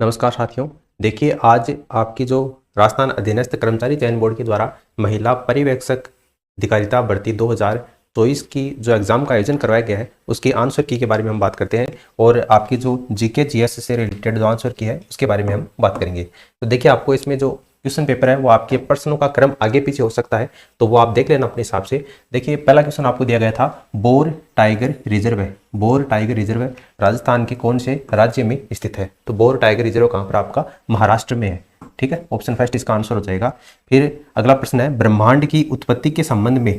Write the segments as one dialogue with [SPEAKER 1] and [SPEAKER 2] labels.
[SPEAKER 1] नमस्कार साथियों। देखिए, आज आपकी जो राजस्थान अधीनस्थ कर्मचारी चयन बोर्ड के द्वारा महिला पर्यवेक्षक अधिकारिता भर्ती 2024 की जो एग्ज़ाम का आयोजन करवाया गया है, उसकी आंसर की के बारे में हम बात करते हैं और आपकी जो जीके जीएस से रिलेटेड जो आंसर की है उसके बारे में हम बात करेंगे। तो देखिए, आपको इसमें जो क्वेश्चन पेपर है वो आपके प्रश्नों का क्रम आगे पीछे हो सकता है, तो वो आप देख लेना अपने हिसाब से। देखिए, पहला क्वेश्चन आपको दिया गया था, बोर टाइगर रिजर्व है। बोर टाइगर रिजर्व राजस्थान के कौन से राज्य में स्थित है? तो बोर टाइगर रिजर्व कहाँ पर? आपका महाराष्ट्र में है। ठीक है, ऑप्शन फर्स्ट इसका आंसर हो जाएगा। फिर अगला प्रश्न है, ब्रह्मांड की उत्पत्ति के संबंध में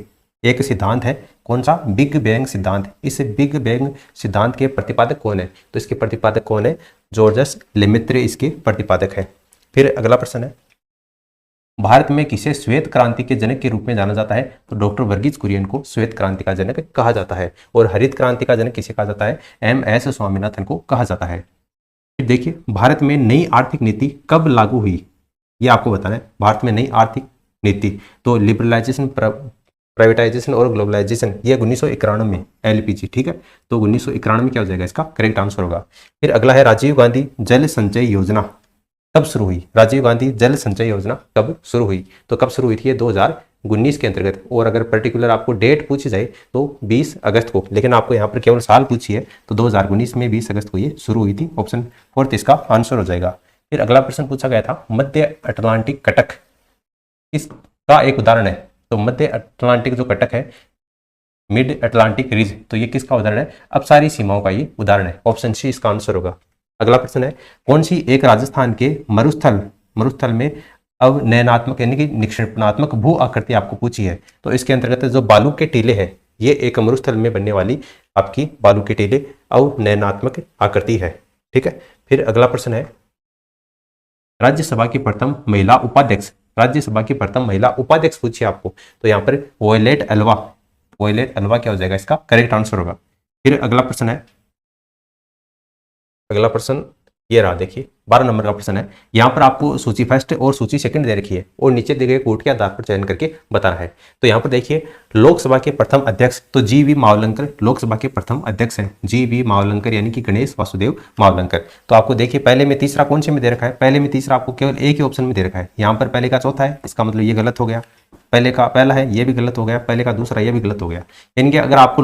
[SPEAKER 1] एक सिद्धांत है, कौन सा? बिग बैंग सिद्धांत। इस बिग बैंग सिद्धांत के प्रतिपादक कौन है? तो इसके प्रतिपादक कौन है? जॉर्जस लेमेत्रे इसके प्रतिपादक है। फिर अगला प्रश्न है, भारत में किसे श्वेत क्रांति के जनक के रूप में जाना जाता है? तो डॉक्टर वर्गीज कुरियन को श्वेत क्रांति का जनक कहा जाता है। और हरित क्रांति का जनक किसे कहा जाता है? एम.एस. स्वामीनाथन को कहा जाता है। फिर देखिए, भारत में नई आर्थिक नीति कब लागू हुई? ये आपको बताना है। भारत में नई आर्थिक नीति, तो लिबरलाइजेशन, प्राइवेटाइजेशन और ग्लोबलाइजेशन, ये 1991 में एलपीजी। ठीक है, तो 1991 में क्या हो जाएगा? इसका करेक्ट आंसर होगा। फिर अगला है, राजीव गांधी जल संचय योजना कब शुरू हुई? राजीव गांधी जल संचय योजना कब शुरू हुई? तो कब शुरू हुई थी? ये 2019 के अंतर्गत। और अगर पर्टिकुलर आपको डेट पूछी जाए तो 20 अगस्त को, लेकिन आपको यहाँ पर केवल साल पूछी है, तो 2019 में 20 अगस्त को ये शुरू हुई थी। ऑप्शन फोर्थ इसका आंसर हो जाएगा। फिर अगला प्रश्न पूछा गया था, मध्य अटलांटिक कटक इसका एक उदाहरण है। तो मध्य अटलांटिक जो कटक है, मिड अटलांटिक रिज, तो ये किसका उदाहरण है? अपसारी सीमाओं का ये उदाहरण है। ऑप्शन सी इसका आंसर होगा। अगला प्रश्न है, कौन सी एक राजस्थान के मरुस्थल में अवनयनात्मक यानी कि निक्षेपणात्मक भू आकृति आपको पूछी है? तो इसके अंतर्गत जो बालू के टीले हैं, ये एक मरुस्थल में बनने वाली आपकी बालू के टीले अवनयनात्मक आकृति है। ठीक है। फिर अगला प्रश्न है, राज्यसभा की प्रथम महिला उपाध्यक्ष, राज्यसभा की प्रथम महिला उपाध्यक्ष पूछी आपको, तो यहाँ पर वोयलेट एल्वा, वोयलेट एल्वा क्या हो जाएगा? इसका करेक्ट आंसर होगा। फिर अगला प्रश्न है, अगला प्रश्न ये रहा। देखिए, 12 नंबर का प्रश्न है। यहाँ पर आपको सूची फर्स्ट और सूची सेकंड दे रखी है और नीचे दिए गए कोड के आधार पर चयन करके बताना है। तो यहाँ पर देखिए, लोकसभा के प्रथम अध्यक्ष तो जी.वी. मावलंकर लोकसभा के प्रथम अध्यक्ष हैं। जी.वी. मावलंकर यानी कि गणेश वासुदेव मावलंकर। तो आपको देखिए, पहले में तीसरा कौन से में दे रखा है? पहले में तीसरा आपको केवल एक ही ऑप्शन में दे रखा है। यहाँ पर पहले का चौथा है, इसका मतलब ये गलत हो गया। पहले का पहला है, ये भी गलत हो गया। पहले का दूसरा, ये भी गलत हो गया। यानी कि अगर आपको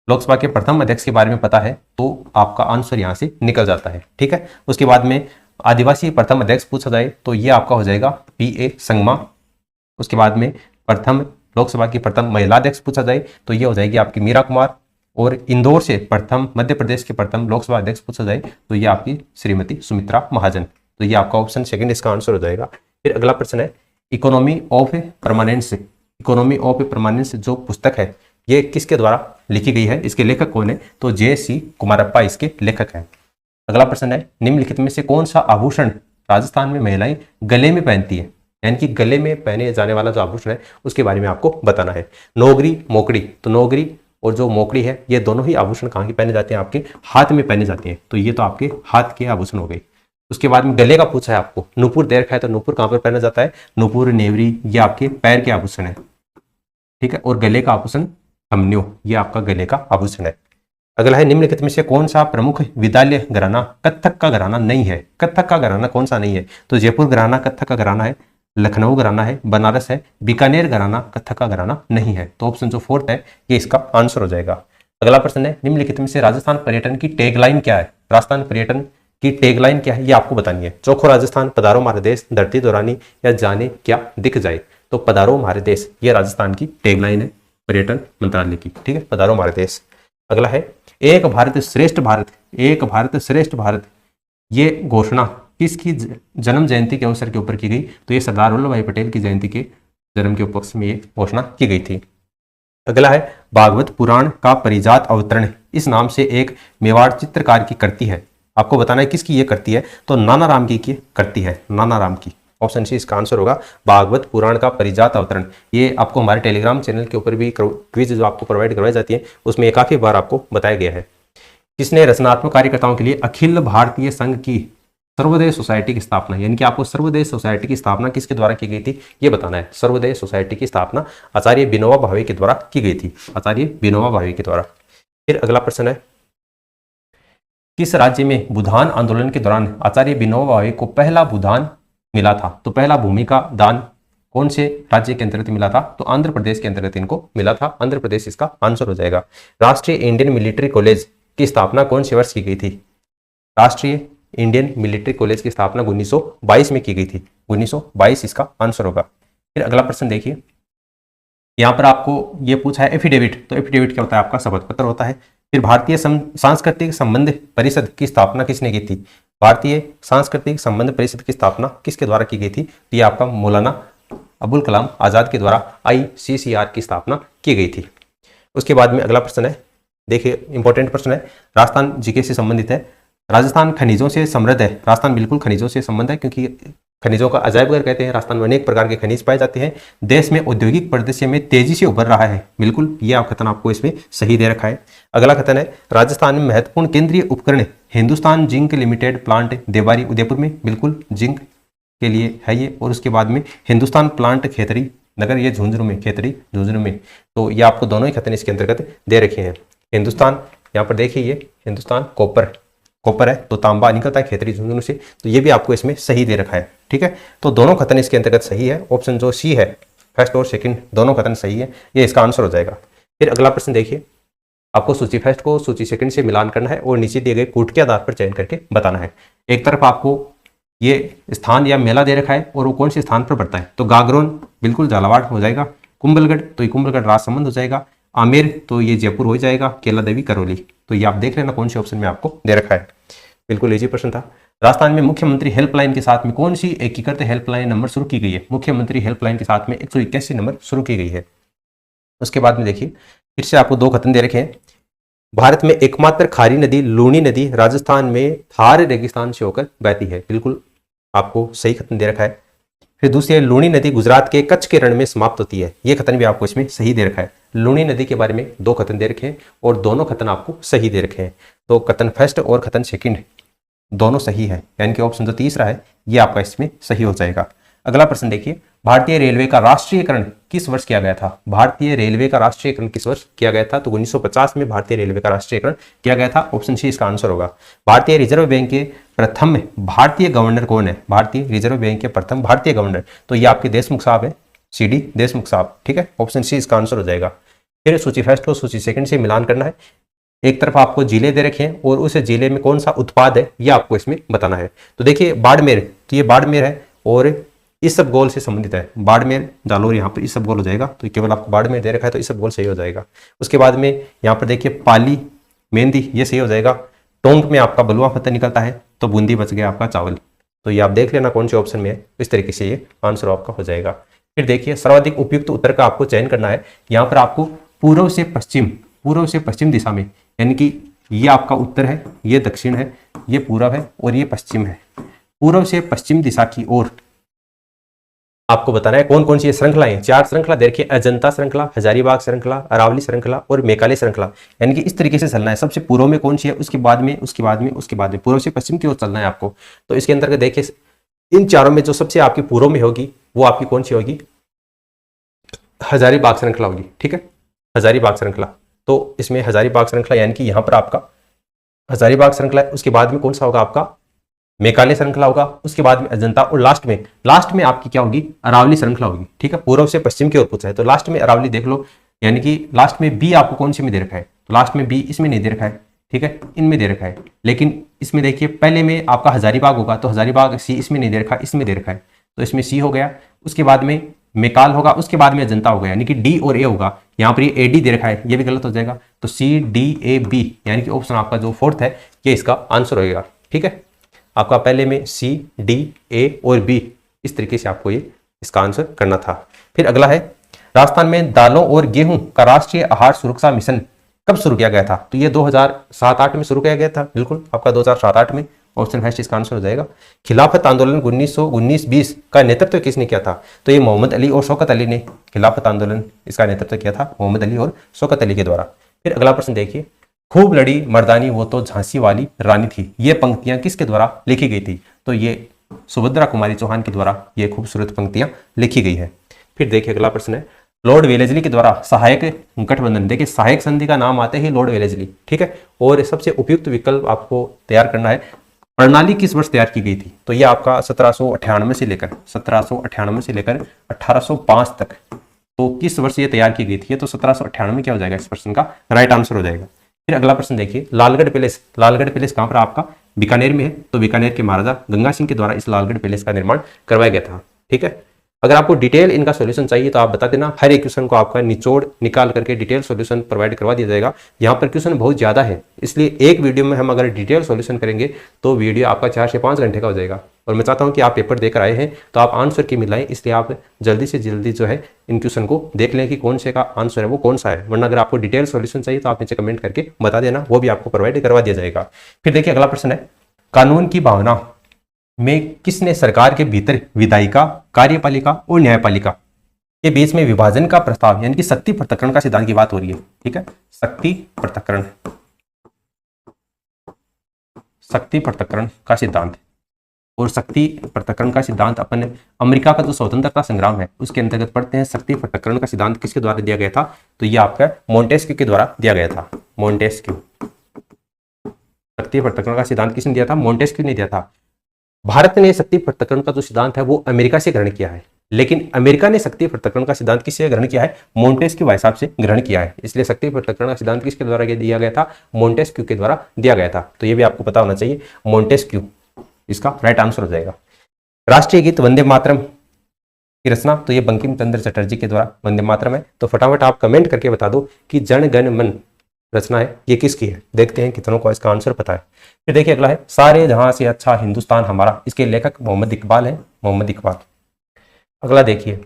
[SPEAKER 1] लोकसभा के प्रथम अध्यक्ष के बारे में पता है तो आपका आंसर यहां से निकल जाता है। ठीक है। उसके बाद में आदिवासी प्रथम अध्यक्ष पूछा जाए तो ये आपका हो जाएगा पी.ए. संगमा। उसके बाद में प्रथम लोकसभा की प्रथम महिला अध्यक्ष पूछा जाए तो ये हो जाएगी आपकी मीरा कुमार। और इंदौर से प्रथम, मध्य प्रदेश के प्रथम लोकसभा अध्यक्ष पूछा जाए तो ये आपकी श्रीमती सुमित्रा महाजन। तो ये आपका ऑप्शन सेकंड इसका आंसर हो जाएगा। फिर अगला प्रश्न है, economy of permanence, economy of permanence जो पुस्तक है ये किसके द्वारा लिखी गई है? इसके लेखक कौन है? तो जे.सी. कुमारप्पा इसके लेखक हैं। अगला प्रश्न है, निम्नलिखित में से कौन सा आभूषण राजस्थान में महिलाएं गले में पहनती है? यानी कि गले में पहने जाने वाला जो आभूषण है उसके बारे में आपको बताना है। नौगरी, मोकड़ी, तो नौगरी और जो मोकड़ी है ये दोनों ही आभूषण कहाँ की पहने जाते हैं? आपके हाथ में पहने जाते हैं। तो ये तो आपके हाथ के आभूषण हो गए। उसके बाद में गले का पूछा है आपको, नूपुर दे रखा है, तो नूपुर कहाँ पर पहना जाता है? नूपुर, नेवरी, ये आपके पैर के आभूषण है। ठीक है। और गले का आभूषण हमन्यो, ये आपका गले का आभूषण है। अगला है, निम्नलिखित में से कौन सा प्रमुख विद्यालय घराना कत्थक का घराना नहीं है? कत्थक का घराना कौन सा नहीं है? तो जयपुर घराना कत्थक का घराना है, लखनऊ घराना है, बनारस है, बीकानेर घराना कत्थक का घराना नहीं है। तो ऑप्शन जो फोर्थ है ये इसका आंसर हो जाएगा। अगला प्रश्न है, निम्नलिखित में से राजस्थान पर्यटन की टैगलाइन क्या है? राजस्थान पर्यटन की टैगलाइन क्या है ये आपको बतानी है। चोखो राजस्थान, पधारो हमारे देश, धरती दोरानी या जाने क्या दिख जाए। तो पधारो हमारे देश ये राजस्थान की टैगलाइन है पर्यटन मंत्रालय की। ठीक है, पधारो हमारे देश। अगला है, एक भारत श्रेष्ठ भारत, एक भारत श्रेष्ठ भारत ये घोषणा किसकी जन्म जयंती के अवसर के ऊपर की गई? तो ये सरदार वल्लभ भाई पटेल की जयंती के जन्म के उपलक्ष्य में ये घोषणा की गई थी। अगला है, भागवत पुराण का परिजात अवतरण इस नाम से एक मेवाड़ चित्रकार की कृति है। आपको बताना है किसकी ये कृति है? तो नाना राम की कृति है, नाना राम की। ऑप्शन सी इसका आंसर होगा, भागवत पुराण का परिजात अवतरण। ये आपको हमारे टेलीग्राम चैनल के ऊपर भी क्विज जो आपको प्रोवाइड करवाई जाती है उसमें काफी बार आपको बताया गया है। किसने रचनात्मक कार्यकर्ताओं के लिए अखिल भारतीय संघ की सर्वोदय सोसाइटी की स्थापना, यानी कि आपको सर्वोदय सोसाइटी की स्थापना किसके द्वारा की गई थी ये बताना है। सर्वोदय सोसाइटी की स्थापना आचार्य विनोबा भावे के द्वारा की गई थी, आचार्य विनोबा भावे के द्वारा। फिर अगला प्रश्न है, किस राज्य में भूदान आंदोलन के दौरान आचार्य विनोबा भावे को पहला भूदान मिला था? तो पहला भूमि का दान कौन से राज्य के अंतर्गत मिला था? तो आंध्र प्रदेश के अंतर्गत इनको मिला था। आंध्र प्रदेश इसका आंसर हो जाएगा। राष्ट्रीय इंडियन मिलिट्री कॉलेज की स्थापना कौन से वर्ष की गई थी? राष्ट्रीय इंडियन मिलिट्री कॉलेज की स्थापना 1922 में की गई थी। 1922 इसका आंसर होगा। फिर अगला प्रश्न देखिए, यहाँ पर आपको ये पूछा है एफिडेविट। तो एफिडेविट क्या होता है? आपका शपथ पत्र होता है। फिर भारतीय सांस्कृतिक संबंध परिषद की स्थापना किसने की थी? भारतीय सांस्कृतिक संबंध परिषद की स्थापना किसके द्वारा की गई थी? तो ये आपका मौलाना अबुल कलाम आजाद के द्वारा ICCR की स्थापना की गई थी। उसके बाद में अगला प्रश्न है, देखिए इंपॉर्टेंट प्रश्न है, राजस्थान जीके से संबंधित है। राजस्थान खनिजों से समृद्ध है। राजस्थान बिल्कुल खनिजों से संबंध है, क्योंकि खनिजों का अजायबघर कहते हैं। राजस्थान में अनेक प्रकार के खनिज पाए जाते हैं। देश में औद्योगिक परिदृश्य में तेजी से उभर रहा है। बिल्कुल, ये आप कथन आपको इसमें सही दे रखा है। अगला कथन है, राजस्थान में महत्वपूर्ण केंद्रीय उपकरण Hindustan zinc limited plant Devari Udaipur में। बिल्कुल, जिंक के लिए है ये। और उसके बाद में हिंदुस्तान प्लांट खेतरी नगर, ये झुंझुनू में, खेतरी झुंझुनू में। तो ये आपको दोनों ही कथन इसके अंतर्गत दे रखे हैं। हिंदुस्तान, यहाँ पर देखिए ये हिंदुस्तान कॉपर है, तो तांबा निकलता है खेतरी झुंझुनू से। तो ये भी आपको इसमें सही दे रखा है। ठीक है, तो दोनों कथन इसके अंतर्गत सही है। ऑप्शन जो सी है, फर्स्ट और सेकंड दोनों कथन सही है, ये इसका आंसर हो जाएगा। फिर अगला प्रश्न देखिए, आपको सूची फर्स्ट को सूची सेकंड से मिलान करना है और नीचे दिए गए कूट के आधार पर चयन करके बताना है। एक तरफ आपको ये स्थान या मेला दे रखा है और वो कौन से स्थान पर पड़ता है? तो गागरोन बिल्कुल झालावाड़ हो जाएगा। कुंभलगढ़, तो ये कुंभलगढ़ राजसमंद हो जाएगा। आमेर, तो ये जयपुर हो जाएगा। केला देवी करौली, तो ये आप देख लेना कौन से ऑप्शन में आपको दे रखा है। बिल्कुल इजी प्रश्न था। राजस्थान में मुख्यमंत्री हेल्पलाइन के साथ में कौन सी एकीकृत हेल्पलाइन नंबर शुरू की गई है? मुख्यमंत्री हेल्पलाइन के साथ में 181 नंबर शुरू की गई है। उसके बाद में देखिए, फिर से आपको दो कथन दे रखे हैं। भारत में एकमात्र खारी नदी लूणी नदी राजस्थान में थार रेगिस्तान से होकर बहती है। बिल्कुल आपको सही कथन दे रखा है। फिर दूसरी है, लूणी नदी गुजरात के कच्छ के रण में समाप्त होती है। ये कथन भी आपको इसमें सही दे रखा है। लूणी नदी के बारे में दो कथन दे रखे हैं और दोनों कथन आपको सही दे रखे हैं। तो कथन फर्स्ट और कथन सेकंड दोनों सही है, यानी कि ऑप्शन जो तीसरा है ये आपका इसमें सही हो जाएगा। अगला प्रश्न देखिए, भारतीय रेलवे का राष्ट्रीयकरण किस वर्ष किया गया था? भारतीय रेलवे का राष्ट्रीयकरण किस वर्ष किया गया था? तो 1950 में भारतीय रेलवे का राष्ट्रीयकरण किया गया था। ऑप्शन सी इसका आंसर होगा। भारतीय रिजर्व बैंक के प्रथम भारतीय गवर्नर कौन है? भारतीय रिजर्व बैंक के प्रथम भारतीय गवर्नर, तो ये आपके देशमुख साहब है, CD देशमुख साहब। ठीक है, ऑप्शन सी इसका आंसर हो जाएगा। फिर सूची फर्स्ट को सूची सेकंड से मिलान करना है। एक तरफ आपको जिले दे रखे हैं और उस जिले में कौन सा उत्पाद है ये आपको इसमें बताना है। तो देखिए बाड़मेर, तो ये बाड़मेर है और इसबगोल से संबंधित है। बाड़मेर जालोर, यहाँ पर इसबगोल हो जाएगा। तो केवल आपको बाड़मेर दे रखा है तो इसबगोल सही हो जाएगा। उसके बाद में यहाँ पर देखिए पाली मेहंदी, ये सही हो जाएगा। टोंक में आपका बलुआ पत्थर निकलता है, तो बूंदी बच गया आपका चावल। तो ये आप देख लेना कौन से ऑप्शन में है, इस तरीके से ये आंसर आपका हो जाएगा। फिर देखिए सर्वाधिक उपयुक्त उत्तर का आपको चयन करना है। यहाँ पर आपको पूर्व से पश्चिम दिशा में, यानी कि ये आपका उत्तर है, ये दक्षिण है, ये पूर्व है और ये पश्चिम है। पूर्व से पश्चिम दिशा की ओर आपको बताना है कौन कौन सी श्रृंखलाएं। 4 श्रृंखला देखिए, अजंता श्रृंखला, हजारीबाग श्रृंखला, अरावली श्रृंखला और मेकाले श्रृंखला, यानी कि इस तरीके से चलना है। सबसे पूर्व में कौन सी है, उसके बाद में पूर्व से पश्चिम की ओर चलना है आपको। तो इसके अंतर्गत देखिए इन चारों में जो सबसे आपकी पूर्व में होगी वो आपकी कौन सी होगी? हजारीबाग श्रृंखला होगी। ठीक है, हजारीबाग श्रृंखला। तो इसमें हजारीबाग श्रृंखला, यानी कि यहाँ पर आपका हजारीबाग श्रृंखला, उसके बाद में कौन सा होगा आपका? मेकाले श्रृंखला होगा, उसके बाद में अजंता और लास्ट में आपकी क्या होगी? अरावली श्रृंखला होगी। ठीक है, पूर्व से पश्चिम की ओर पूछा है तो लास्ट में अरावली देख लो, यानी कि लास्ट में बी आपको कौन सी में दे रखा है? तो लास्ट में बी इसमें नहीं दे रखा है। ठीक है, इनमें दे रखा है, लेकिन इसमें देखिए पहले में आपका हजारीबाग होगा, तो हजारीबाग सी इसमें नहीं दे रखा, इसमें दे रखा है, तो इसमें सी हो गया। उसके बाद में मेकाल होगा, उसके बाद में अजंता होगा, यानी कि डी और ए होगा। यहाँ पर ये AD दे रखा है, ये भी गलत हो जाएगा। तो CDAB, यानी कि ऑप्शन आपका जो फोर्थ है ये इसका आंसर होगा। ठीक है, आपका पहले में C, D, A और B, इस तरीके से आपको ये इसका आंसर करना था। फिर अगला है, राजस्थान में दालों और गेहूं का राष्ट्रीय आहार सुरक्षा मिशन कब शुरू किया गया था? तो ये 2007-8 में शुरू किया गया था। बिल्कुल आपका 2007-8 में, ऑप्शन फर्स्ट इसका आंसर हो जाएगा। खिलाफत आंदोलन 1919-20 का नेतृत्व किसने किया था? तो ये मोहम्मद अली और शौकत अली ने खिलाफत आंदोलन इसका नेतृत्व किया था, मोहम्मद अली और शौकत अली के द्वारा। फिर अगला प्रश्न देखिए, खूब लड़ी मर्दानी वो तो झांसी वाली रानी थी, ये पंक्तियां किसके द्वारा लिखी गई थी? तो ये सुभद्रा कुमारी चौहान के द्वारा ये खूबसूरत पंक्तियां लिखी गई है। फिर देखिए अगला प्रश्न है, लॉर्ड वेलेस्ली के द्वारा सहायक गठबंधन, देखिए सहायक संधि का नाम आते ही लॉर्ड वेलेस्ली, ठीक है। और सबसे उपयुक्त विकल्प आपको तैयार करना है। प्रणाली किस वर्ष तैयार की गई थी, तो ये आपका 1798 से लेकर 1805 तक, तो किस वर्ष ये तैयार की गई थी, तो 1798 क्या हो जाएगा इस प्रश्न का राइट आंसर हो जाएगा। फिर अगला प्रश्न देखिए, लालगढ़ पैलेस, लालगढ़ पैलेस कहां पर आपका, बीकानेर में है। तो बीकानेर के महाराजा गंगा सिंह के द्वारा इस लालगढ़ पैलेस का निर्माण करवाया गया था, ठीक है। अगर आपको डिटेल इनका सॉल्यूशन चाहिए तो आप बता देना, हर एक क्वेश्चन को आपका निचोड़ निकाल करके डिटेल सॉल्यूशन प्रोवाइड करवा दिया जाएगा। यहाँ पर क्वेश्चन बहुत ज़्यादा है, इसलिए एक वीडियो में हम अगर डिटेल सॉल्यूशन करेंगे तो वीडियो आपका 4 से 5 घंटे का हो जाएगा। और मैं चाहता हूँ कि आप पेपर देकर आए हैं तो आप आंसर की मिलाएं, इसलिए आप जल्दी से जल्दी जो है इन क्वेश्चन को देख लें कि कौन से का आंसर है वो कौन सा है। वरना अगर आपको डिटेल सॉल्यूशन चाहिए तो आप नीचे कमेंट करके बता देना, वो भी आपको प्रोवाइड करवा दिया जाएगा। फिर देखिए अगला प्रश्न है, कानून की भावना में किसने सरकार के भीतर विधायिका, कार्यपालिका और न्यायपालिका के बीच में विभाजन का प्रस्ताव यानी कि शक्ति पृथक्करण का सिद्धांत की बात हो रही है, ठीक है। शक्ति पृथक्करण का सिद्धांत, और शक्ति पृथक्करण का सिद्धांत अपन अमेरिका का जो स्वतंत्रता संग्राम है उसके अंतर्गत पढ़ते हैं। शक्ति पृथक्करण का सिद्धांत किसके द्वारा दिया गया था, तो ये आपका मोंटेस्क्यू के द्वारा दिया गया था। मोंटेस्क्यू, शक्ति पृथक्करण का सिद्धांत किसने दिया था, मोंटेस्क्यू ने दिया था। भारत ने शक्ति पृथक्करण का जो सिद्धांत है वो अमेरिका से ग्रहण किया है, लेकिन अमेरिका ने शक्ति पृथक्करण का सिद्धांत किससे ग्रहण किया है, मोंटेस्क्यू भाई साहब से ग्रहण किया है। इसलिए शक्ति पृथक्करण का सिद्धांत किसके द्वारा दिया गया था, मोंटेस्क्यू के द्वारा दिया गया था। तो ये भी आपको पता होना चाहिए, मोंटेस्क्यू इसका राइट आंसर हो जाएगा। राष्ट्रीय गीत वंदे मातरम की रचना, तो ये बंकिम चंद्र चटर्जी के द्वारा वंदे मातरम है। तो फटाफट आप कमेंट करके बता दो कि जन गण मन रचना है ये किसकी है, देखते हैं कितनों को इसका आंसर पता है। फिर देखिए अगला है, सारे जहां से अच्छा हिंदुस्तान हमारा, इसके लेखक मोहम्मद इकबाल है, मोहम्मद इकबाल। अगला देखिए,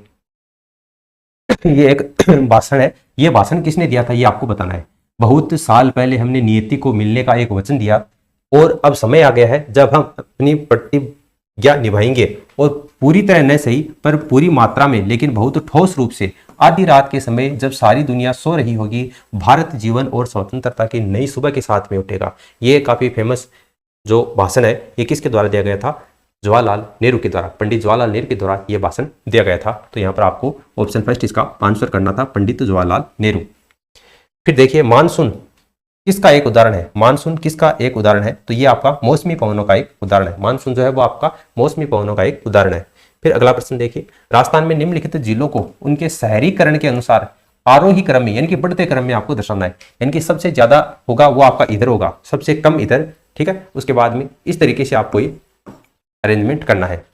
[SPEAKER 1] ये एक भाषण है, ये भाषण किसने दिया था ये आपको बताना है। बहुत साल पहले हमने नियति को मिलने का एक वचन दिया और अब समय आ गया है जब हम अपनी प्रतिज्ञा निभाएंगे, और पूरी तरह न सही पर पूरी मात्रा में, लेकिन बहुत ठोस रूप से, आधी रात के समय जब सारी दुनिया सो रही होगी, भारत जीवन और स्वतंत्रता की नई सुबह के साथ में उठेगा। ये काफी फेमस जो भाषण है ये किसके द्वारा दिया गया था, जवाहरलाल नेहरू के द्वारा, पंडित जवाहरलाल नेहरू के द्वारा ये भाषण दिया गया था। तो यहाँ पर आपको ऑप्शन फर्स्ट इसका आंसर करना था, पंडित जवाहरलाल नेहरू। फिर देखिए मानसून किसका एक उदाहरण है, मानसून किसका एक उदाहरण है, तो ये आपका मौसमी पवनों का एक उदाहरण है। मानसून जो है वो आपका मौसमी पवनों का एक उदाहरण है। फिर अगला प्रश्न देखिए, राजस्थान में निम्नलिखित जिलों को उनके शहरीकरण के अनुसार आरोही क्रम में यानी कि बढ़ते क्रम में आपको दर्शाना है, यानी कि सबसे ज्यादा होगा वो आपका इधर होगा, सबसे कम इधर, ठीक है। उसके बाद में इस तरीके से आपको ये अरेंजमेंट करना है।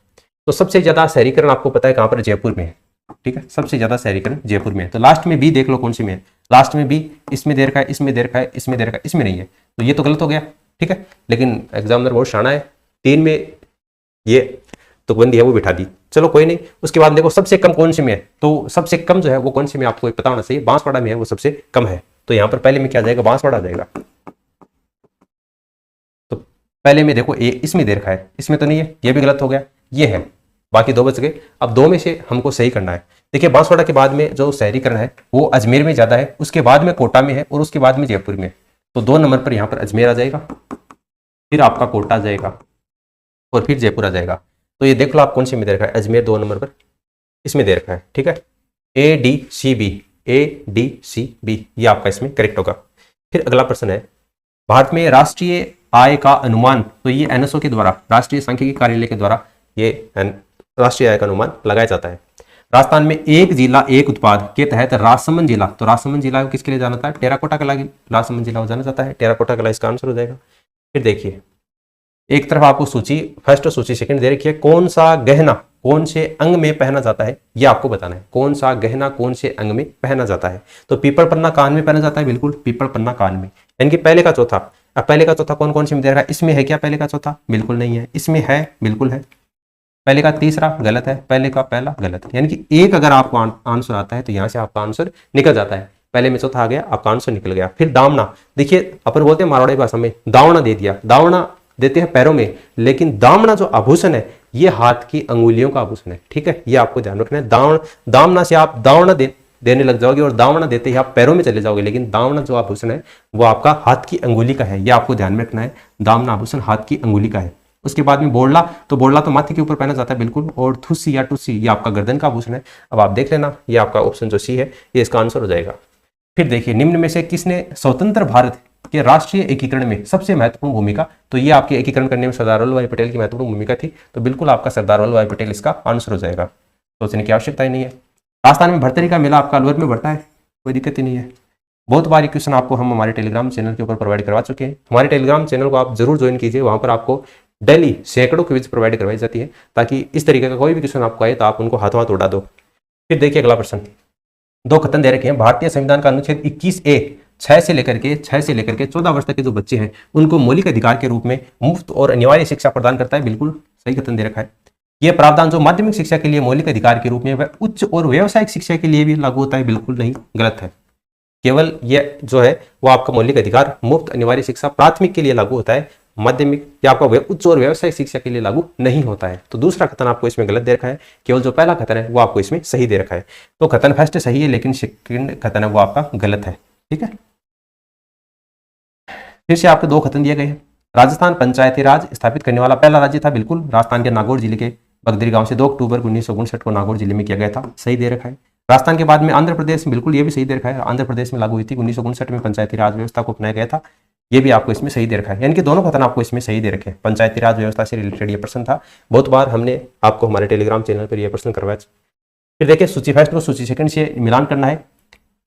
[SPEAKER 1] तो सबसे ज्यादा शहरीकरण आपको पता है कहां पर, जयपुर में है, ठीक है। सबसे ज्यादा शहरीकरण जयपुर में है। तो लास्ट में बी देख लो कौन सी में है, लास्ट में बी, इसमें दे रखा है, इसमें दे रखा है, इसमें दे रखा है, इसमें नहीं है, तो ये तो गलत हो गया, ठीक है। लेकिन एग्जामिनर बहुत शाना है, 3 में ये तुकबंदी है वो बिठा दी, चलो कोई नहीं। उसके बाद देखो सबसे कम कौन सी में है, तो सबसे कम जो है वो कौन सी में आपको पता होना चाहिए, बांसवाड़ा में है वो सबसे कम है। तो यहाँ पर पहले में क्या जाएगा, बांसवाड़ा जाएगा। तो पहले में देखो ए इसमें दे रखा है, इसमें तो नहीं है, ये भी गलत हो गया, ये है, बाकी 2 बच गए। अब 2 में से हमको सही करना है। देखिए बांसवाड़ा के बाद में जो शहरीकरण है वो अजमेर में ज्यादा है, उसके बाद में कोटा में है, और उसके बाद में जयपुर में। तो 2 नंबर पर यहाँ पर अजमेर आ जाएगा, फिर आपका कोटा आ जाएगा, और फिर जयपुर आ जाएगा। तो ये देख लो आप कौन सी में दे रखा है, अजमेर 2 नंबर पर इसमें दे रखा है, ठीक है। ADCB, ADCB ये आपका इसमें करेक्ट होगा। फिर अगला प्रश्न है, भारत में राष्ट्रीय आय का अनुमान, तो ये NSO के द्वारा, राष्ट्रीय सांख्यिकी कार्यालय के द्वारा ये राष्ट्रीय आय का अनुमान लगाया जाता है। राजस्थान में एक जिला एक उत्पाद के तहत राजसमंद जिला, तो राजसमंद जिला किसके लिए जाना था, टेराकोटा कला राजसमंद जिला जाना जाता है, टेराकोटा कला इसका आंसर हो जाएगा। फिर देखिए एक तरफ आपको सूची फर्स्ट और सूची सेकंड दे रखी है, कौन सा गहना कौन से अंग में पहना जाता है ये आपको बताना है, कौन सा गहना कौन से अंग में पहना जाता है। तो पीपल पन्ना कान में पहना जाता है, बिल्कुल पीपल पन्ना कान में, यानी कि पहले का चौथा। अब पहले का चौथा कौन कौन से में दे रखा है, इसमें है क्या पहले का चौथा, बिल्कुल नहीं है, इसमें है, बिल्कुल है, पहले का तीसरा गलत है, पहले का पहला गलत है, यानी कि एक अगर आपको आंसर आता है तो यहाँ से आपका आंसर निकल जाता है। पहले में चौथा आ गया, आपका आंसर निकल गया। फिर दावना, देखिए अपन बोलते हैं मारवाड़ी भाषा में दावना दे दिया, दावना देते हैं पैरों में, लेकिन दामना जो आभूषण है ये हाथ की अंगुलियों का आभूषण है, ठीक है, ये आपको ध्यान रखना है। दामना से आप दावना देने लग जाओगे और दावना देते ही आप पैरों में चले जाओगे, लेकिन दावना जो आभूषण है वो आपका हाथ की अंगुली का है, ये आपको ध्यान में रखना है। दामना आभूषण हाथ की अंगुली का है। उसके बाद में बोड़ला, तो बोड़ला तो माथे के ऊपर पहना जाता है बिल्कुल, और थुस्सी या टुस्सी ये आपका गर्दन का आभूषण है। अब आप देख लेना, ये आपका ऑप्शन जो सी है ये इसका आंसर हो जाएगा। फिर देखिए निम्न में से किसने स्वतंत्र भारत के राष्ट्रीय एकीकरण में सबसे महत्वपूर्ण भूमिका, तो ये आपके एकीकरण करने में सरदार वल्लभ भाई पटेल की महत्वपूर्ण भूमिका थी, तो बिल्कुल आपका सरदार वल्लभ भाई पटेल इसका आंसर हो जाएगा, सोचने की आवश्यकता ही नहीं है। राजस्थान में भरतरी का मेला आपका अलवर में बढ़ता है, कोई दिक्कत ही नहीं है। बहुत बार क्वेश्चन आपको हम हमारे टेलीग्राम चैनल के ऊपर प्रोवाइड करवा चुके हैं, हमारे टेलीग्राम चैनल को आप जरूर ज्वाइन कीजिए, वहां पर आपको डेली सैकड़ों क्विज प्रोवाइड करवाई जाती है, ताकि इस तरीके का कोई भी क्वेश्चन आपको आए तो आप उनको हाथों हाथ उड़ा दो। फिर देखिए अगला प्रश्न, दो कथन दे रखे हैं, भारतीय संविधान का अनुच्छेद 21A 6 से लेकर के 14 वर्ष तक के जो बच्चे हैं उनको मौलिक अधिकार के रूप में मुफ्त और अनिवार्य शिक्षा प्रदान करता है, बिल्कुल सही कथन दे रखा है। यह प्रावधान जो माध्यमिक शिक्षा के लिए मौलिक अधिकार के रूप में वह उच्च और व्यावसायिक शिक्षा के लिए भी लागू होता है, बिल्कुल नहीं, गलत है। केवल यह जो है वो आपका मौलिक अधिकार मुफ्त अनिवार्य शिक्षा प्राथमिक के लिए लागू होता है, माध्यमिक या आपका उच्च और व्यावसायिक शिक्षा के लिए लागू नहीं होता है। तो दूसरा कथन आपको इसमें गलत दे रखा है, केवल जो पहला कथन है वो आपको इसमें सही दे रखा है। तो कथन फर्स्ट सही है, लेकिन सेकंड कथन है वो आपका गलत है, ठीक है। फिर से आपके दो कथन दिए गए हैं, राजस्थान पंचायती राज स्थापित करने वाला पहला राज्य था, बिल्कुल राजस्थान के नागौर जिले के बगदरी गांव से 2 अक्टूबर 1959 को नागौर जिले में किया गया था, सही दे रखा है। राजस्थान के बाद में आंध्र प्रदेश, बिल्कुल ये भी सही दे रखा है, आंध्र प्रदेश में लागू हुई थी 1959 में पंचायती राज व्यवस्था को अपनाया गया था, ये भी आपको इसमें सही दे रखा है। यानी कि दोनों कथन आपको इसमें सही दे रखे हैं, पंचायती राज व्यवस्था से रिलेटेड ये प्रश्न था, बहुत बार हमने आपको हमारे टेलीग्राम चैनल पर यह प्रश्न करवाया। फिर देखिए सूची फर्स्ट और सूची सेकंड से मिलान करना है।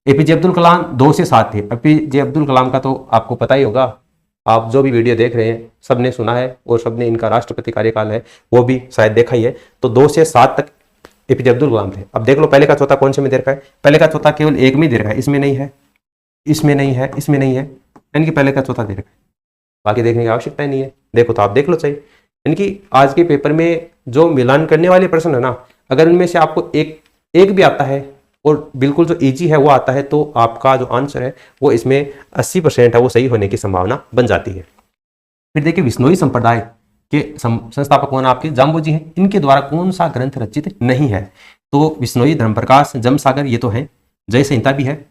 [SPEAKER 1] एपीजे अब्दुल कलाम 2 से 7 थे, एपीजे अब्दुल कलाम का तो आपको पता ही होगा, आप जो भी वीडियो देख रहे हैं सबने सुना है और सबने इनका राष्ट्रपति कार्यकाल है वो भी शायद देखा ही है। तो 2 से 7 तक एपीजे अब्दुल कलाम थे। अब देख लो पहले का चौथा कौन से में दे रखा है, पहले का चौथा केवल एक में दे रखा है, इसमें नहीं है, इसमें नहीं है, इसमें नहीं है, यानी कि पहले का चौथा दे रखा है, बाकी देखने की आवश्यकता ही नहीं है। देखो तो आप देख लो चाहिए, यानी कि आज के पेपर में जो मिलान करने वाले प्रश्न है ना, अगर उनमें से आपको एक भी आता है और बिल्कुल जो इजी है वो आता है, तो आपका जो आंसर है वो इसमें 80% है वो सही होने की संभावना बन जाती है। फिर देखिए विश्नोई संप्रदाय के संस्थापक कौन आपके जाम्बोजी हैं, इनके द्वारा कौन सा ग्रंथ रचित नहीं है, तो विश्नोई धर्मप्रकाश, जम सागर ये तो है, जय संहिता भी है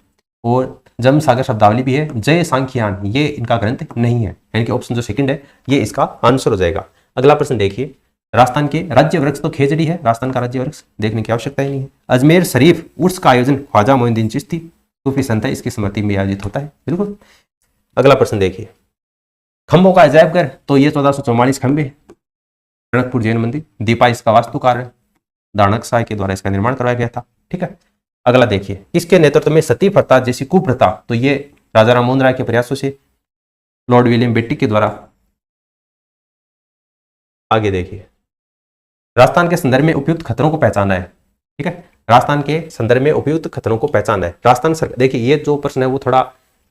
[SPEAKER 1] और जम सागर शब्दावली भी है, जय सांख्यान ये इनका ग्रंथ नहीं है, यानी कि ऑप्शन जो सेकंड है ये इसका आंसर हो जाएगा। अगला प्रश्न देखिए, राजस्थान के राज्य वृक्ष तो खेजड़ी है, राजस्थान का राज्य वृक्ष देखने की आवश्यकता ही नहीं है। अजमेर शरीफ उर्स का आयोजन ख्वाजा मोइनुद्दीन चिश्ती सूफी संत है, इसकी स्मृति में आयोजित होता है, बिल्कुल। अगला प्रश्न देखिए, खंभों का अजायब घर, तो ये 1444 खंभे, टनकपुर जैन मंदिर, दीपा इसका वास्तुकार है, दानक साय के द्वारा इसका निर्माण करवाया गया था, ठीक है। अगला देखिए, किसके नेतृत्व में सती प्रथा जैसी कुप्रथा, तो ये राजा राममोहन राय के प्रयासों से, लॉर्ड विलियम बेट्टी के द्वारा। आगे देखिए, राजस्थान के संदर्भ में उपयुक्त खतरों को पहचाना है, ठीक है, राजस्थान के संदर्भ में उपयुक्त खतरों को पहचाना है। राजस्थान सरकार, देखिए ये जो प्रश्न है वो थोड़ा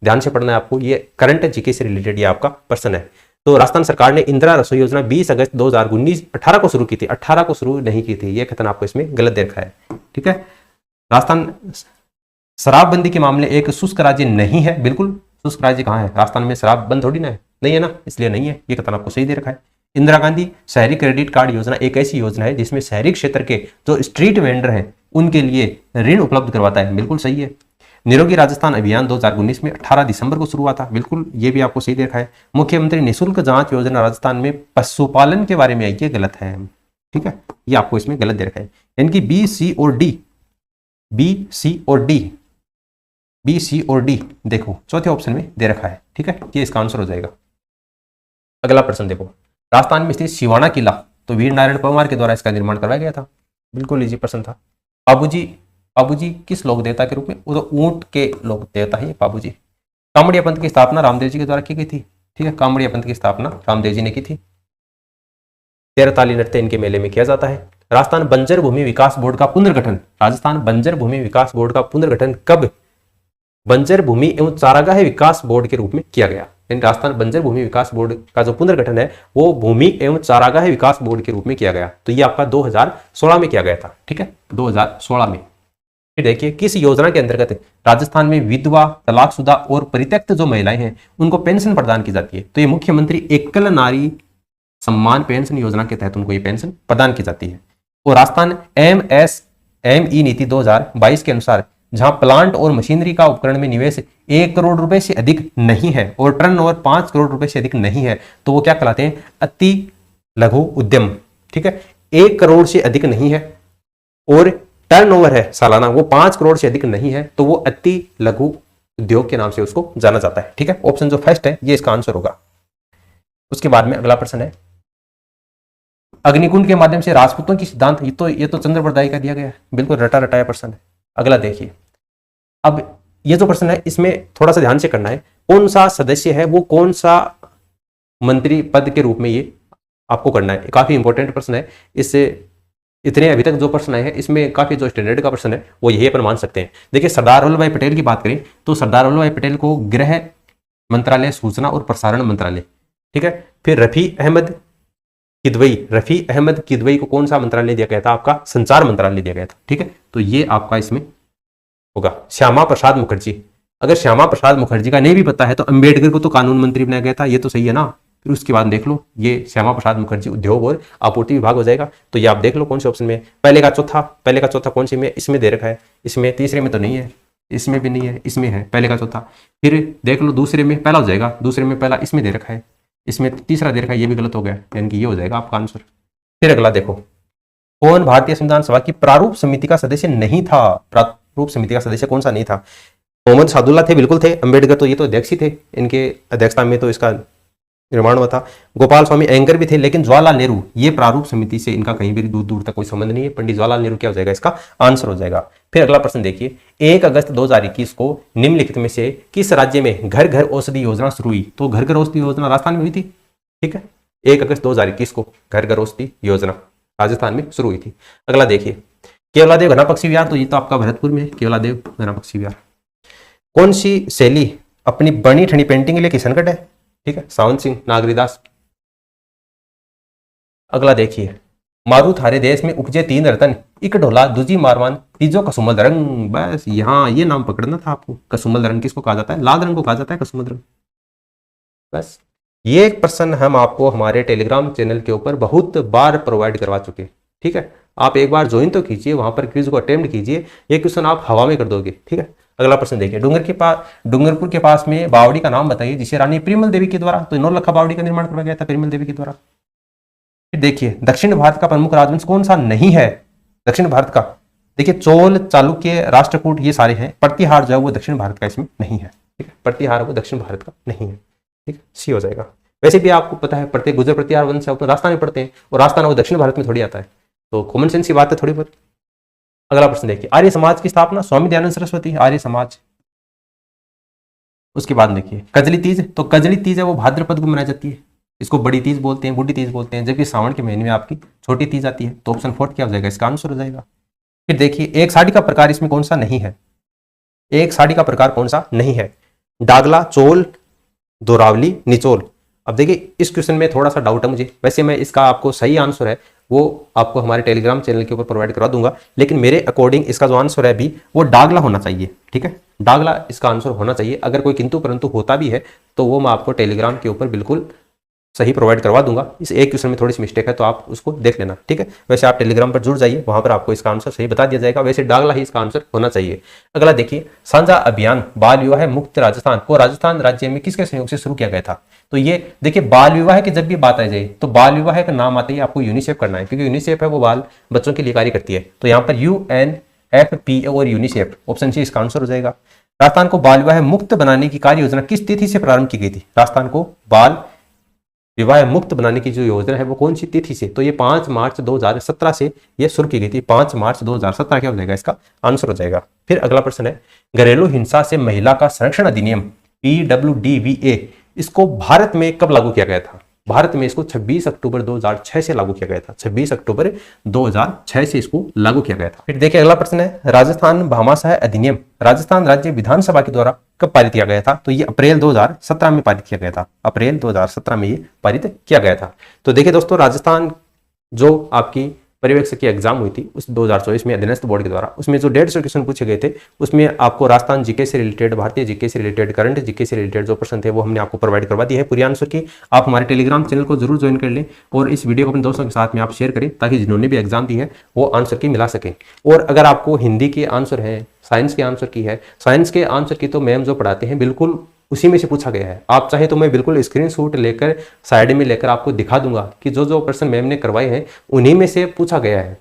[SPEAKER 1] ध्यान से पढ़ना है आपको, ये करंट जीके से रिलेटेड ये आपका प्रश्न है। तो राजस्थान सरकार ने इंदिरा रसोई योजना 20 अगस्त 2018 को शुरू की थी, 18 को शुरू नहीं की थी, ये कथन आपको इसमें गलत दे रखा है, ठीक है। राजस्थान शराबबंदी के मामले एक शुष्क राज्य नहीं है, बिल्कुल शुष्क राज्य कहाँ है, राजस्थान में शराब बंद थोड़ी ना है, नहीं है ना, इसलिए नहीं है, ये कथन आपको सही दे रखा है। इंदिरा गांधी शहरी क्रेडिट कार्ड योजना एक ऐसी योजना है जिसमें शहरी क्षेत्र के जो स्ट्रीट वेंडर हैं उनके लिए ऋण उपलब्ध करवाता है, बिल्कुल सही है। निरोगी राजस्थान अभियान 2019 में 18 दिसंबर को शुरू हुआ था, बिल्कुल ये भी आपको सही देखा है। मुख्यमंत्री निःशुल्क जांच योजना राजस्थान में पशुपालन के बारे में है, ये गलत है, ठीक है, ये आपको इसमें गलत दे रखा है। इनकी बी सी और डी देखो चौथे ऑप्शन में दे रखा है, ठीक है, ये इसका आंसर हो जाएगा। अगला प्रश्न देखो, राजस्थान में स्थित सिवाना किला, तो वीर नारायण परमार के द्वारा इसका निर्माण करवाया गया था, बिल्कुल इजी प्रश्न था। बाबूजी किस लोक देवता के रूप में, वो तो ऊंट के लोक देवता है बाबूजी। कामड़िया पंथ की स्थापना रामदेव जी के द्वारा की गई थी, ठीक है, कामड़िया पंथ की स्थापना रामदेव जी ने की थी। 13 ताली नृत्य इनके मेले में किया जाता है। राजस्थान बंजर भूमि विकास बोर्ड का पुनर्गठन, राजस्थान बंजर भूमि विकास बोर्ड का पुनर्गठन कब बंजर भूमि एवं चारागाह विकास बोर्ड के रूप में किया गया। राजस्थान बंजर भूमि विकास बोर्ड का जो पुनर्गठन है वो भूमि एवं चारागाह विकास बोर्ड के रूप में किया गया, तो ये आपका 2016 में किया गया था, ठीक है, 2016 में। फिर देखिए, किस योजना के अंतर्गत राजस्थान में विधवा, तलाकशुदा और परित्यक्त जो महिलाएं हैं उनको पेंशन प्रदान की जाती है, तो ये मुख्यमंत्री एकल नारी सम्मान पेंशन योजना के तहत उनको ये पेंशन प्रदान की जाती है। और राजस्थान MSME नीति 2022 के अनुसार जहां प्लांट और मशीनरी का उपकरण में निवेश 1 करोड़ रुपए से अधिक नहीं है और टर्नओवर 5 करोड़ रुपए से अधिक नहीं है, तो वो क्या कहलाते हैं, अति लघु उद्यम, ठीक है, 1 करोड़ से अधिक नहीं है और टर्नओवर है सालाना वो 5 करोड़ से अधिक नहीं है, तो वो अति लघु उद्योग के नाम से उसको जाना जाता है, ठीक है। ऑप्शन जो फर्स्ट है ये इसका आंसर होगा। उसके बाद में अगला प्रश्न है, अग्निकुंड के माध्यम से राजपूतों की सिद्धांत, ये तो चंद्र बरदाई का दिया गया है, बिल्कुल रटा रटाया प्रश्न है। अगला देखिए, अब ये जो प्रश्न है इसमें थोड़ा सा ध्यान से करना है, कौन सा सदस्य है वो कौन सा मंत्री पद के रूप में ये आपको करना है, काफी इंपॉर्टेंट प्रश्न है। इससे इतने अभी तक जो प्रश्न आए हैं इसमें काफी जो स्टैंडर्ड का प्रश्न है वो यही अपन मान सकते हैं। देखिए सरदार वल्लभ भाई पटेल की बात करें तो सरदार वल्लभ भाई पटेल को गृह मंत्रालय, सूचना और प्रसारण मंत्रालय, ठीक है। फिर रफी अहमद किदवई को कौन सा मंत्रालय दिया गया था, आपका संचार मंत्रालय दिया गया था, ठीक है। तो ये आपका इसमें होगा। श्यामा प्रसाद मुखर्जी, अगर श्यामा प्रसाद मुखर्जी का नहीं भी पता है तो अंबेडकर को तो कानून मंत्री बनाया गया था, ये तो सही है ना। फिर उसके बाद देख लो, ये श्यामा प्रसाद मुखर्जी उद्योग और आपूर्ति विभाग हो जाएगा। तो ये आप देख लो कौन से ऑप्शन में, पहले का चौथा कौन सी में, इसमें दे रखा है, इसमें तीसरे में तो नहीं है, इसमें भी नहीं है, इसमें है पहले का चौथा। फिर देख लो दूसरे में पहला हो जाएगा, दूसरे में पहला इसमें दे रखा है, इसमें तीसरा दे रखा है, ये भी गलत हो गया, यानी कि ये हो जाएगा आपका आंसर। फिर अगला देखो, कौन भारतीय संविधान सभा की प्रारूप समिति का सदस्य नहीं था, प्रारूप समिति का सदस्य कौन सा नहीं था। मोहम्मद सादुल्ला थे, बिल्कुल थे। अंबेडकर तो ये तो अध्यक्ष ही थे, इनके अध्यक्षता में तो इसका निर्माण हुआ था। गोपाल स्वामी अयंगर भी थे, लेकिन जवाहरलाल नेहरू ये प्रारूप समिति से इनका कहीं भी दूर दूर तक कोई संबंध नहीं है। पंडित जवाहरलाल नेहरू क्या हो जाएगा, इसका आंसर हो जाएगा। फिर अगला प्रश्न देखिए, 1 अगस्त 2021 को निम्नलिखित में से किस राज्य में घर घर औषधि योजना शुरू हुई। तो घर घर औषधि योजना राजस्थान में हुई थी, ठीक है। 1 अगस्त 2021 को घर घर औषधि योजना राजस्थान में शुरू हुई थी। अगला देखिए, केवलादेव घना पक्षी विहार, तो ये तो आपका भरतपुर में है, केवलादेव घना पक्षी विहार। कौन सी शैली अपनी बनी ठनी पेंटिंग के लिए किसनगढ़ है, ठीक है, सावंत सिंह नागरीदास। अगला देखिए, मारू थारे देश में उपजे 3 रतन, इक ढोला दूजी मारवान तीजो कसुमल रंग। बस यहाँ ये नाम पकड़ना था आपको। कसुमल रंग किसको कहा जाता है, लाल रंग को कहा जाता है कसुमल रंग। बस ये एक प्रश्न हम आपको हमारे टेलीग्राम चैनल के ऊपर बहुत बार प्रोवाइड करवा चुके, ठीक है। आप एक बार ज्वाइन तो कीजिए, वहां पर क्विज को अटेम्प्ट कीजिए, ये क्वेश्चन आप हवा में कर दोगे, ठीक है। अगला प्रश्न देखिए, डूंगरपुर के पास में बावड़ी का नाम बताइए जिसे रानी प्रिमल देवी के द्वारा, तो नौलखा बावड़ी का निर्माण करवाया गया था प्रिमल देवी के द्वारा। फिर देखिए, दक्षिण भारत का प्रमुख राजवंश कौन सा नहीं है, दक्षिण भारत का। देखिए चोल, चालुक्य, राष्ट्रकूट ये सारे हैं, प्रतिहार जो है वो दक्षिण भारत का इसमें नहीं है, ठीक है। प्रतिहार वो दक्षिण भारत का नहीं है, ठीक है, सी हो जाएगा। वैसे भी आपको पता है प्रत्येक गुजर प्रतिहार वंश है, राजस्थान में पढ़ते हैं, और राजस्थान वो दक्षिण भारत में थोड़ी आता है, तो कॉमन सेंस की बात है थोड़ी बहुत। अगला प्रश्न देखिए, आर्य समाज की स्थापना स्वामी दयानंद सरस्वती, आर्य समाज। उसके बाद देखिए कजली तीज, तो कजली तीज है वो भाद्रपद को मनाई जाती है, इसको बड़ी तीज बोलते हैं, बूढ़ी तीज बोलते हैं, जबकि सावन के महीने में आपकी छोटी तीज आती है। तो ऑप्शन 4 क्या हो जाएगा, इसका आंसर हो जाएगा। फिर देखिए, एक साड़ी का प्रकार इसमें कौन सा नहीं है, एक साड़ी का प्रकार कौन सा नहीं है, डागला, चोल, दोरावली, निचोल। अब देखिए इस क्वेश्चन में थोड़ा सा डाउट है मुझे, वैसे मैं इसका आपको सही आंसर है वो आपको हमारे टेलीग्राम चैनल के ऊपर प्रोवाइड करा दूंगा, लेकिन मेरे अकॉर्डिंग इसका जो आंसर है अभी वो डागला होना चाहिए, ठीक है, डागला इसका आंसर होना चाहिए। अगर कोई किंतु परंतु होता भी है तो वो मैं आपको टेलीग्राम के ऊपर बिल्कुल सही प्रोवाइड करवा दूंगा। इस एक क्वेश्चन में थोड़ी सी मिस्टेक है तो आप उसको देख लेना, ठीक है। वैसे आप टेलीग्राम पर जुड़ जाइए, वहां पर आपको इसका आंसर सही बता दिया जाएगा, वैसे डागला ही इसका आंसर होना चाहिए। अगला देखिए, साझा अभियान बाल विवाह मुक्त राजस्थान को राजस्थान राज्य में किसके सहयोग से शुरू किया गया था। तो ये देखिए, बाल विवाह की जब भी बात आ जाए तो बाल विवाह का नाम आते ही आपको यूनिसेफ करना है, क्योंकि यूनिसेफ है वो बाल बच्चों के लिए कार्य करती है। तो यहाँ पर UNFPA और यूनिसेफ, ऑप्शन सी इसका आंसर हो जाएगा। राजस्थान को बाल विवाह मुक्त बनाने की कार्य योजना किस तिथि से प्रारंभ की गई थी, राजस्थान को बाल विवाह मुक्त बनाने की जो योजना है वो कौन सी तिथि से, तो ये 5 मार्च 2017 से ये शुरू की गई थी। 5 मार्च 2017 क्या हो जाएगा, इसका आंसर हो जाएगा। फिर अगला प्रश्न है, घरेलू हिंसा से महिला का संरक्षण अधिनियम PWDVA इसको भारत में कब लागू किया गया था। भारत में इसको 26 अक्टूबर 2006 से लागू किया गया था, 26 अक्टूबर 2006 से इसको लागू किया गया था। फिर देखिए अगला प्रश्न है, राजस्थान भामाशाह अधिनियम राजस्थान राज्य विधानसभा के द्वारा कब पारित किया गया था। तो ये अप्रैल 2017 में पारित किया गया था, अप्रैल 2017 में ये पारित किया गया था। तो देखिए दोस्तों, राजस्थान जो आपकी पर्यवेक्षक की एग्जाम हुई थी उस 2024 में अधीनस्थ बोर्ड के द्वारा, उसमें जो 150 क्वेश्चन पूछे गए थे उसमें आपको राजस्थान जीके से रिलेटेड, भारतीय जीके से रिलेटेड, करंट जीके से रिलेटेड जो प्रश्न थे वो हमने आपको प्रोवाइड करवा दिए है पूरी आंसर की। आप हमारे टेलीग्राम चैनल को जरूर ज्वाइन कर लें और इस वीडियो को अपने दोस्तों के साथ में आप शेयर करें ताकि जिन्होंने भी एग्जाम दी है वो आंसर की मिला सकें। और अगर आपको हिंदी के आंसर है, साइंस के आंसर की है, साइंस के आंसर की तो मैम जो पढ़ाते हैं बिल्कुल उसी में से पूछा गया है। आप चाहे तो मैं बिल्कुल स्क्रीनशॉट लेकर साइड में लेकर आपको दिखा दूंगा कि जो जो प्रश्न मैम ने करवाए हैं उन्हीं में से पूछा गया है,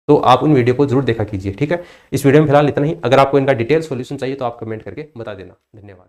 [SPEAKER 1] तो आप उन वीडियो को जरूर देखा कीजिए। ठीक है, इस वीडियो में फिलहाल इतना ही। अगर आपको इनका डिटेल सॉल्यूशन चाहिए तो आप कमेंट करके बता देना। धन्यवाद।